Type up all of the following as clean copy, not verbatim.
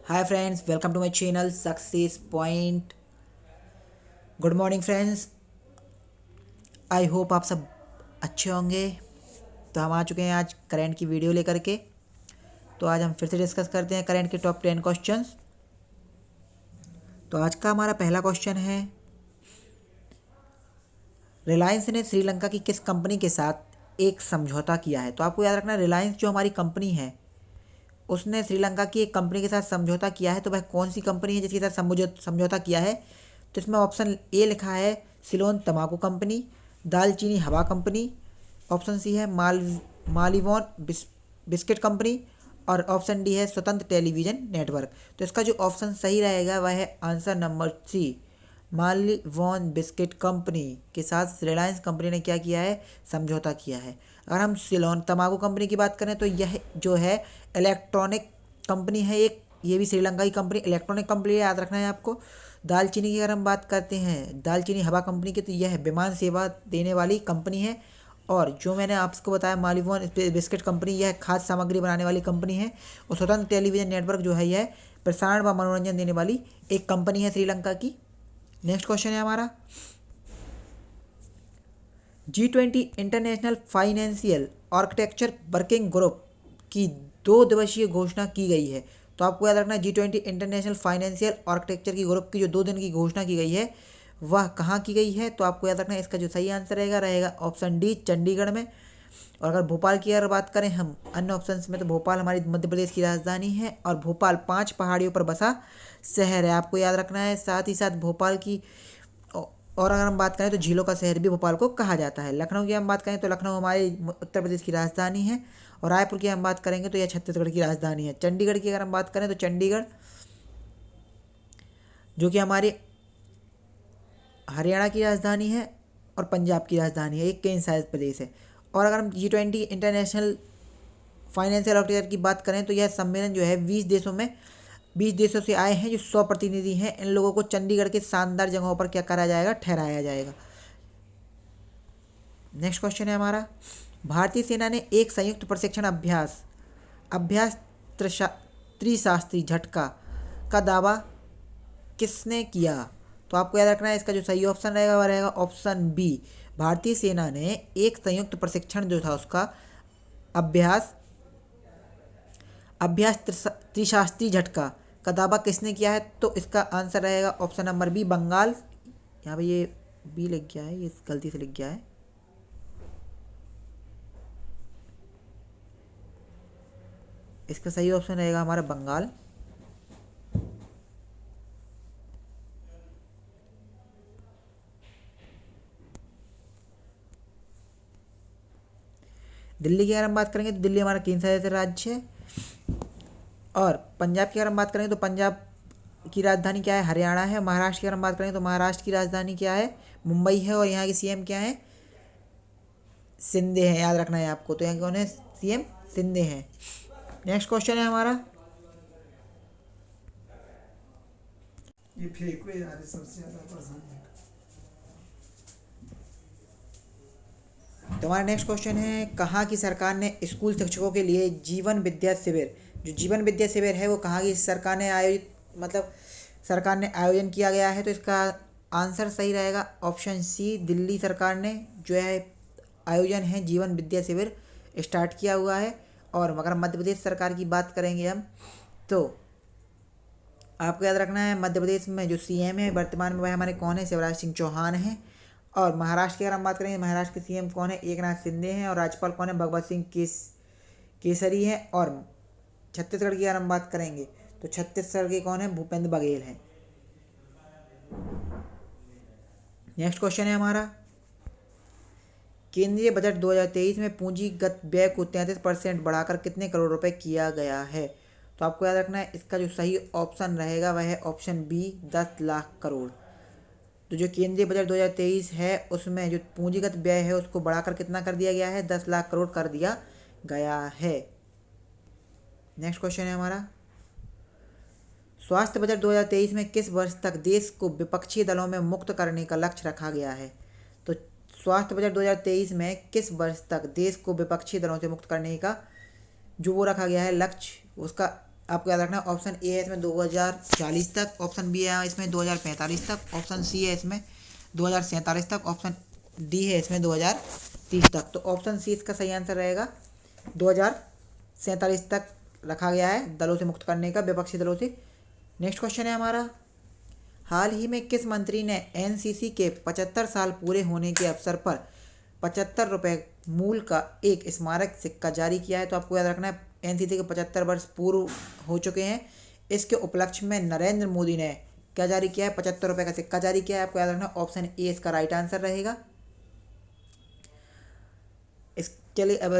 Hi friends, welcome to my channel success point. Good morning friends. I hope आप सब अच्छे होंगे। तो हम आ चुके हैं आज करंट की वीडियो लेकर के। तो आज हम फिर से डिस्कस करते हैं करंट के टॉप 10 क्वेश्चंस। तो आज का हमारा पहला क्वेश्चन है, रिलायंस ने श्रीलंका की किस कंपनी के साथ एक समझौता किया है। तो आपको याद रखना, रिलायंस जो हमारी कंपनी है उसने श्रीलंका की एक कंपनी के साथ समझौता किया है। तो वह कौन सी कंपनी है जिसके साथ समझौता किया है। तो इसमें ऑप्शन ए लिखा है सिलोन तंबाकू कंपनी, दालचीनी हवा कंपनी, ऑप्शन सी है मालिवॉन बिस्किट कंपनी, और ऑप्शन डी है स्वतंत्र टेलीविजन नेटवर्क। तो इसका जो ऑप्शन सही रहेगा वह है आंसर नंबर सी, मालिवॉन बिस्किट कंपनी के साथ रिलायंस कंपनी ने क्या किया है, समझौता किया है। अगर हम सिलोन तंबाकू कंपनी की बात करें तो यह जो है इलेक्ट्रॉनिक कंपनी है एक, ये भी श्रीलंका की कंपनी इलेक्ट्रॉनिक कंपनी है, याद रखना है आपको। दालचीनी की अगर हम बात करते हैं, दालचीनी हवा कंपनी की, तो यह विमान सेवा देने वाली कंपनी है। और जो मैंने आपको बताया मालिवॉन बिस्किट कंपनी, यह खाद्य सामग्री बनाने वाली कंपनी है। और स्वतंत्र टेलीविजन नेटवर्क जो है यह प्रसारण व मनोरंजन देने वाली एक कंपनी है श्रीलंका की। नेक्स्ट क्वेश्चन है हमारा, G20 international financial architecture working group की 2 दिवसीय घोषणा की गई है। तो आपको याद रखना है G20 इंटरनेशनल फाइनेंशियल आर्किटेक्चर की ग्रुप की जो 2 दिन की घोषणा की गई है वह कहाँ की गई है। तो आपको याद रखना है, इसका जो सही आंसर रहेगा ऑप्शन डी, चंडीगढ़ में। और अगर भोपाल की अगर बात करें हम अन्य ऑप्शंस में, तो भोपाल हमारी मध्य प्रदेश की राजधानी है और भोपाल 5 पहाड़ियों पर बसा शहर है, आपको याद रखना है। साथ ही साथ भोपाल की और अगर हम बात करें तो झीलों का शहर भी भोपाल को कहा जाता है। लखनऊ की हम बात करें तो लखनऊ हमारे उत्तर प्रदेश की राजधानी है। और रायपुर की हम बात करेंगे तो यह छत्तीसगढ़ की राजधानी है। चंडीगढ़ की अगर हम बात करें तो चंडीगढ़ जो कि हमारी हरियाणा की राजधानी है और पंजाब की राजधानी है, एक केंद्र शासित प्रदेश है। और अगर हम G20 इंटरनेशनल फाइनेंशियल आर्किटेक्चर की बात करें तो यह सम्मेलन जो है 20 देशों से आए हैं, जो 100 प्रतिनिधि हैं। इन लोगों को चंडीगढ़ के शानदार जगहों पर क्या करा जाएगा, ठहराया जाएगा। नेक्स्ट क्वेश्चन है हमारा, भारतीय सेना ने एक संयुक्त प्रशिक्षण अभ्यास अभ्यास त्रिशास्त्री झटका का दावा किसने किया। तो आपको याद रखना है, इसका जो सही ऑप्शन रहेगा वह रहेगा ऑप्शन बी, भारतीय सेना ने एक संयुक्त प्रशिक्षण जो था उसका अभ्यास अभ्यास त्रिशास्त्री झटका का दावा किसने किया है। तो इसका आंसर रहेगा ऑप्शन नंबर बी, बंगाल। यहाँ पे ये बी लिख गया है, ये गलती से लिख गया है। इसका सही ऑप्शन रहेगा हमारा बंगाल। दिल्ली की अगर हम बात करेंगे तो दिल्ली हमारा केंद्र शासित राज्य है। और पंजाब की अगर हम बात करें तो पंजाब की राजधानी क्या है, हरियाणा है। महाराष्ट्र की अगर हम बात करें तो महाराष्ट्र की राजधानी क्या है, मुंबई है। और यहाँ की सीएम क्या है, सिंधे हैं, याद रखना है आपको। तो यहाँ कौन है, सीएम सिंधे हैं। नेक्स्ट क्वेश्चन है हमारा, ये फेंको यार, ये सबसे ज्यादा पसंद है। तो हमारा नेक्स्ट क्वेश्चन है, कहाँ की सरकार ने स्कूल शिक्षकों के लिए जीवन विद्या शिविर, जो जीवन विद्या शिविर है वो कहाँ की सरकार ने आयोजित सरकार ने आयोजन किया गया है। तो इसका आंसर सही रहेगा ऑप्शन सी, दिल्ली सरकार ने जो है आयोजन है जीवन विद्या शिविर स्टार्ट किया हुआ है। और अगर मध्य प्रदेश सरकार की बात करेंगे हम, तो आपको याद रखना है मध्य प्रदेश में जो सीएम है वर्तमान में वह हमारे कौन है, शिवराज सिंह चौहान हैं। और महाराष्ट्र की अगर हम बात करेंगे, महाराष्ट्र के सीएम कौन है, एकनाथ शिंदे हैं। और राज्यपाल कौन है, भगवत सिंह केसरी है। और छत्तीसगढ़ की अगर हम बात करेंगे तो छत्तीसगढ़ के कौन है, भूपेंद्र बघेल हैं। नेक्स्ट क्वेश्चन है हमारा, केंद्रीय बजट 2023 में पूंजीगत व्यय को 33% बढ़ाकर कितने करोड़ रुपए किया गया है। तो आपको याद रखना है, इसका जो सही ऑप्शन रहेगा वह है ऑप्शन बी, 10 लाख करोड़। तो जो केंद्रीय बजट 2023 है उसमें जो पूंजीगत व्यय है उसको बढ़ाकर कितना कर दिया गया है, 10 लाख करोड़ कर दिया गया है। नेक्स्ट क्वेश्चन है हमारा, स्वास्थ्य बजट 2023 में किस वर्ष तक देश को विपक्षी दलों में मुक्त करने का लक्ष्य रखा गया है। तो स्वास्थ्य बजट 2023 में किस वर्ष तक देश को विपक्षी दलों से मुक्त करने का जो वो रखा गया है लक्ष्य, उसका आपको याद रखना है ऑप्शन ए है इसमें 2040 तक, ऑप्शन बी है इसमें 2045 तक, ऑप्शन सी है इसमें 2047 तक, ऑप्शन डी है इसमें 2030 तक। तो ऑप्शन सी इसका सही आंसर रहेगा, 2047 तक रखा गया है दलों से मुक्त करने का, विपक्षी दलों से। नेक्स्ट क्वेश्चन है हमारा, हाल ही में किस मंत्री ने एनसीसी के 75 साल पूरे होने के अवसर पर 75 रुपये मूल का एक स्मारक सिक्का जारी किया है? तो आपको याद रखना है एनसीसी के 75 वर्ष पूर्व हो चुके हैं, इसके उपलक्ष्य में नरेंद्र मोदी ने क्या जारी किया है? 75 रुपये का सिक्का जारी किया है। आपको याद रखना ऑप्शन ए इसका राइट आंसर रहेगा। चलिए अब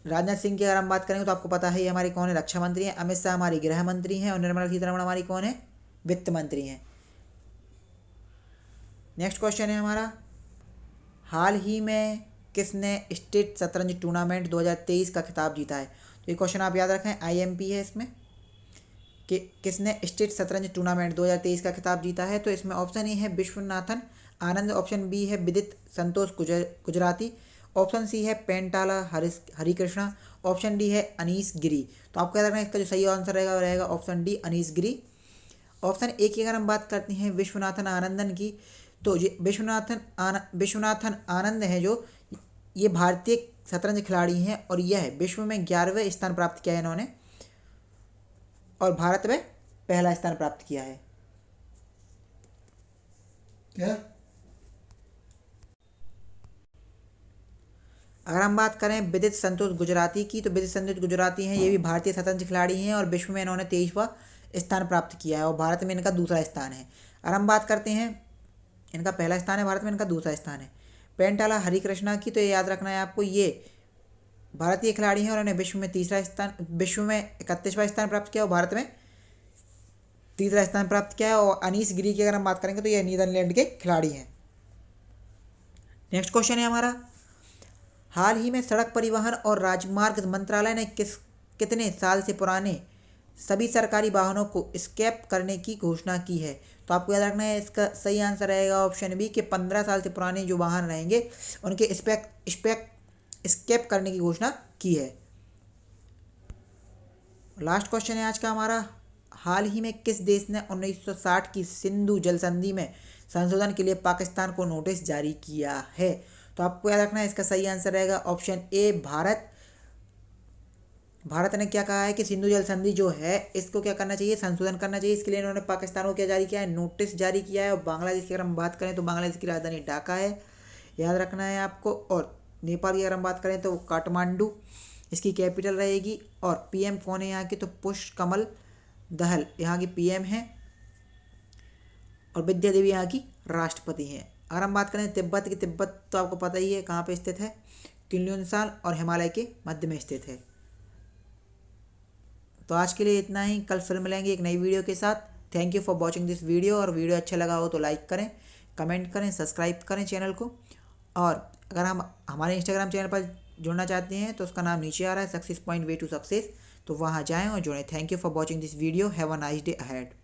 राजनाथ सिंह की अगर हम बात करेंगे तो आपको पता है ये हमारी कौन है? रक्षा मंत्री हैं। अमित शाह हमारी गृह मंत्री हैं और निर्मला सीतारमण हमारी कौन है? वित्त मंत्री हैं। नेक्स्ट क्वेश्चन है हमारा, हाल ही में किसने स्टेट शतरंज टूर्नामेंट 2023 का खिताब जीता है? तो ये क्वेश्चन आप याद रखें, आईएमपी है इसमें, कि किसने स्टेट शतरंज टूर्नामेंट 2023 का खिताब जीता है? तो इसमें ऑप्शन ए है विश्वनाथन आनंद, ऑप्शन बी है विदित संतोष गुजराती, ऑप्शन सी है पेंटाला हरिकृष्णा, ऑप्शन डी है अनीस गिरी। तो आपको याद रखना है इसका जो सही आंसर रहेगा वो रहेगा option D Anees Giri. Option A की अगर हम बात करते हैं विश्वनाथन आनंदन की, तो ये विश्वनाथन आनंद है जो ये भारतीय शतरंज खिलाड़ी हैं और यह विश्व में 11वें स्थान प्राप्त किया है इन्होंने, और भारत में पहला स्थान प्राप्त किया है। क्या? अगर हम बात करें विदित संतोष गुजराती की, तो विदित संतोष गुजराती हैं, ये भी भारतीय शतरंज खिलाड़ी हैं और विश्व में इन्होंने 23वां स्थान प्राप्त किया है और भारत में इनका दूसरा स्थान है। अगर हम बात करते हैं, इनका पहला स्थान है, भारत में इनका दूसरा स्थान है। पेंटाला हरिकृष्णा की, तो ये याद रखना है आपको, ये भारतीय खिलाड़ी हैं और उन्होंने विश्व में 31वां स्थान प्राप्त किया और भारत में तीसरा स्थान प्राप्त किया है। और अनीस गिरी की अगर हम बात करेंगे तो ये नीदरलैंड के खिलाड़ी हैं। नेक्स्ट क्वेश्चन है हमारा, हाल ही में सड़क परिवहन और राजमार्ग मंत्रालय ने कितने साल से पुराने सभी सरकारी वाहनों को स्क्रैप करने की घोषणा की है? तो आपको याद रखना है इसका सही आंसर रहेगा ऑप्शन बी, कि 15 साल से पुराने जो वाहन रहेंगे उनके स्क्रैप करने की घोषणा की है। लास्ट क्वेश्चन है आज का हमारा, हाल ही में किस देश ने 1960 की सिंधु जल संधि में संशोधन के लिए पाकिस्तान को नोटिस जारी किया है? तो आपको याद रखना है इसका सही आंसर रहेगा ऑप्शन ए भारत। भारत ने क्या कहा है कि सिंधु जल संधि जो है इसको क्या करना चाहिए? संशोधन करना चाहिए। इसके लिए इन्होंने पाकिस्तान को क्या जारी किया है? नोटिस जारी किया है। और बांग्लादेश की अगर हम बात करें तो बांग्लादेश की राजधानी ढाका है, याद रखना है आपको। और नेपाल की अगर हम बात करें तो काठमांडू इसकी कैपिटल रहेगी। और पीएम कौन है यहाँ की? तो पुष्प कमल दहल यहाँ की पीएम है और विद्या देवी यहाँ की राष्ट्रपति हैं। अगर हम बात करें तिब्बत की, तिब्बत तो आपको पता ही है कहाँ पे स्थित है, क्योंसान और हिमालय के मध्य में स्थित है। तो आज के लिए इतना ही, कल फिर मिलेंगे एक नई वीडियो के साथ। Thank you for watching this video. और वीडियो अच्छा लगा हो तो लाइक करें, कमेंट करें, सब्सक्राइब करें चैनल को। और अगर हम हमारे इंस्टाग्राम चैनल पर जुड़ना चाहते हैं तो उसका नाम नीचे आ रहा है, success point way to success, तो वहाँ जाएँ और जुड़ें। Thank you for watching this video. Have a nice day ahead.